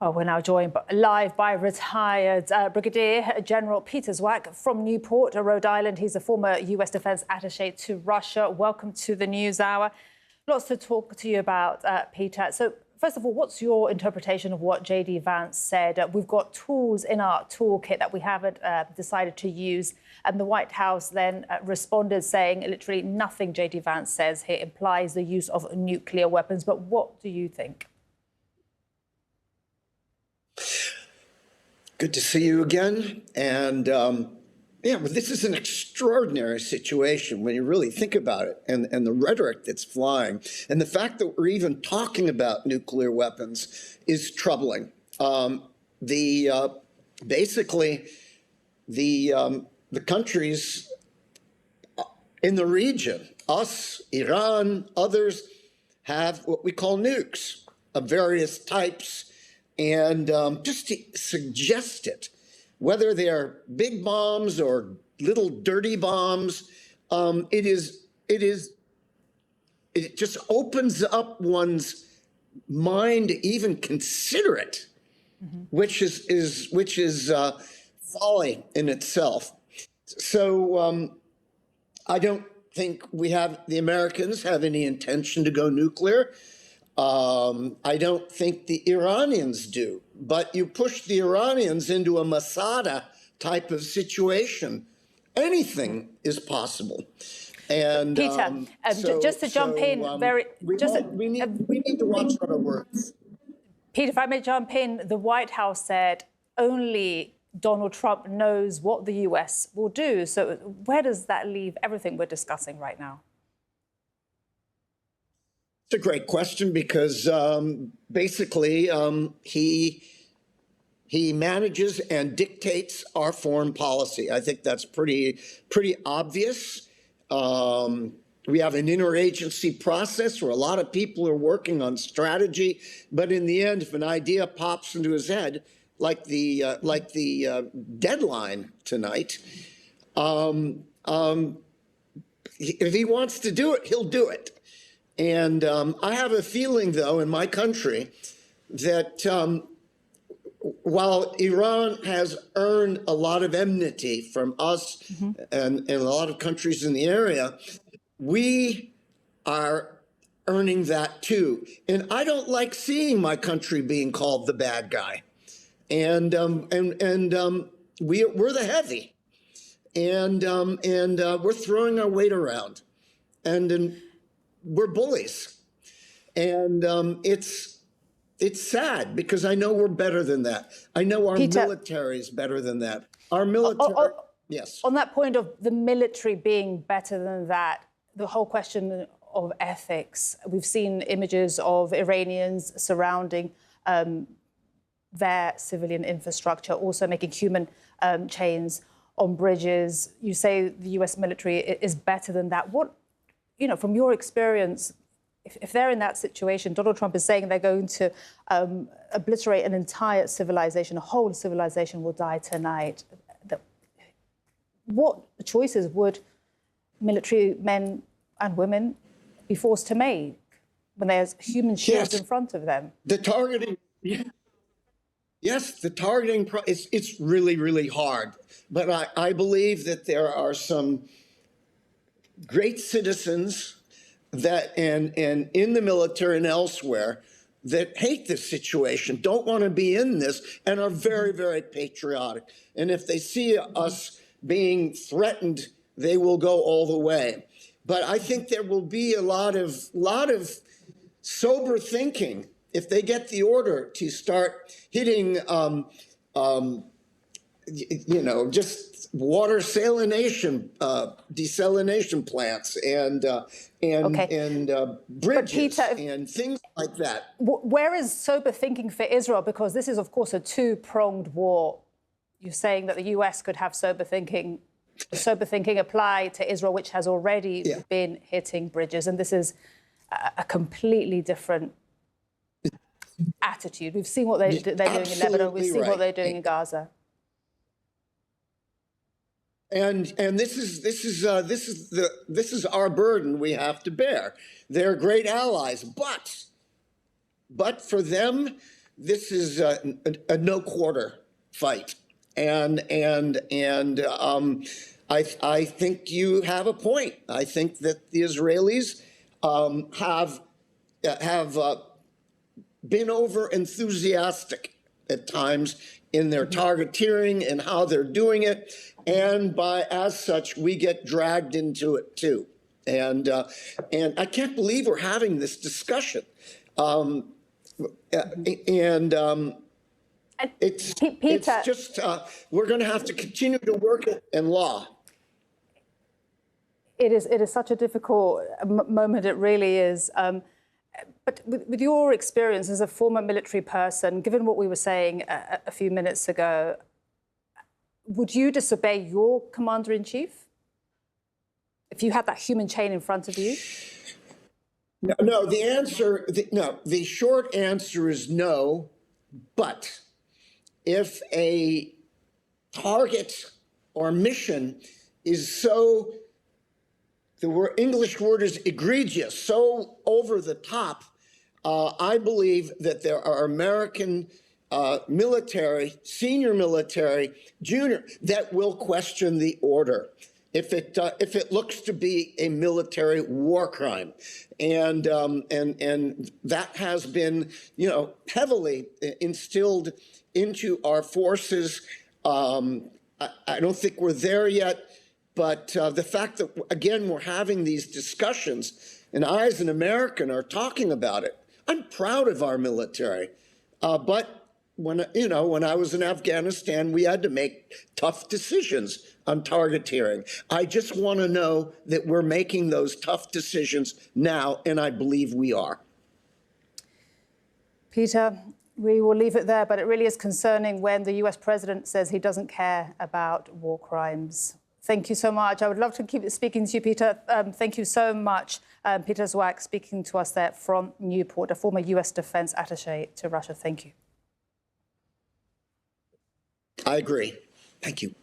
Well, we're now joined live by retired Brigadier General Peter Zwack from Newport, Rhode Island. He's a former US Defense Attaché to Russia. Welcome to the News Hour. Lots to talk to you about, Peter. So, first of all, what's your interpretation of what J.D. Vance said? We've got tools in our toolkit that we haven't decided to use. And the White House then responded saying literally nothing J.D. Vance says here implies the use of nuclear weapons. But what do you think? Good to see you again. And yeah, well, this is an extraordinary situation when you really think about it, and the rhetoric that's flying. And the fact that we're even talking about nuclear weapons is troubling. Basically, the countries in the region, us, Iran, others, have what we call nukes of various types. And just to suggest it, whether they're big bombs or little dirty bombs, it just opens up one's mind to even consider it, which is folly in itself. So I don't think the Americans have any intention to go nuclear. I don't think the Iranians do, but you push the Iranians into a Masada type of situation, anything is possible. And Peter, just to jump in, we need to watch our words. Peter, if I may jump in, the White House said only Donald Trump knows what the US will do. So where does that leave everything we're discussing right now? It's a great question because basically he manages and dictates our foreign policy. I think that's pretty obvious. We have an interagency process where a lot of people are working on strategy, but in the end, if an idea pops into his head, like the deadline tonight, if he wants to do it, he'll do it. And I have a feeling, though, in my country that while Iran has earned a lot of enmity from us and a lot of countries in the area, we are earning that, too. And I don't like seeing my country being called the bad guy. And we're the heavy. And we're throwing our weight around. And we're bullies, and it's sad because I know we're better than that. I know our military is better than that. Our military, yes. On that point of the military being better than that, the whole question of ethics. We've seen images of Iranians surrounding their civilian infrastructure, also making human chains on bridges. You say the US military is better than that. What? You know, from your experience, if they're in that situation, Donald Trump is saying they're going to obliterate an entire civilization, a whole civilization will die tonight. What choices would military men and women be forced to make when there's human shields in front of them? The targeting, yes, the targeting, it's really, really hard. But I believe that there are some great citizens that and in the military and elsewhere that hate this situation, don't want to be in this, and are very, very patriotic. And if they see us being threatened, they will go all the way. But I think there will be a lot of sober thinking if they get the order to start hitting just water salination, desalination plants and bridges, Peter, and things like that. Where is sober thinking for Israel? Because this is, of course, a two-pronged war. You're saying that the US could have sober thinking apply to Israel, which has already been hitting bridges. And this is a completely different attitude. We've seen what they're doing in Lebanon. We've seen what they're doing in Gaza. And this is our burden we have to bear. They're great allies, but for them this is a no quarter fight, and I think you have a point. I think that the Israelis have been over enthusiastic at times in their targeteering and how they're doing it, and as such, we get dragged into it too. And I can't believe we're having this discussion. It's just we're going to have to continue to work it in law. It is such a difficult moment. It really is. But with your experience as a former military person, given what we were saying a few minutes ago, would you disobey your commander-in-chief if you had that human chain in front of you? No, the short answer is no, but if a target or mission is so, the English word is egregious, so over the top, I believe that there are American military, senior military, junior, that will question the order if it looks to be a military war crime, and that has been, heavily instilled into our forces. I don't think we're there yet, but the fact that, again, we're having these discussions, and I, as an American, are talking about it. I'm proud of our military, but when I was in Afghanistan, we had to make tough decisions on targeteering. I just want to know that we're making those tough decisions now, and I believe we are. Peter, we will leave it there, but it really is concerning when the US president says he doesn't care about war crimes. Thank you so much. I would love to keep speaking to you, Peter. Thank you so much. Peter Zwack speaking to us there from Newport, a former US Defense Attaché to Russia. Thank you. I agree. Thank you.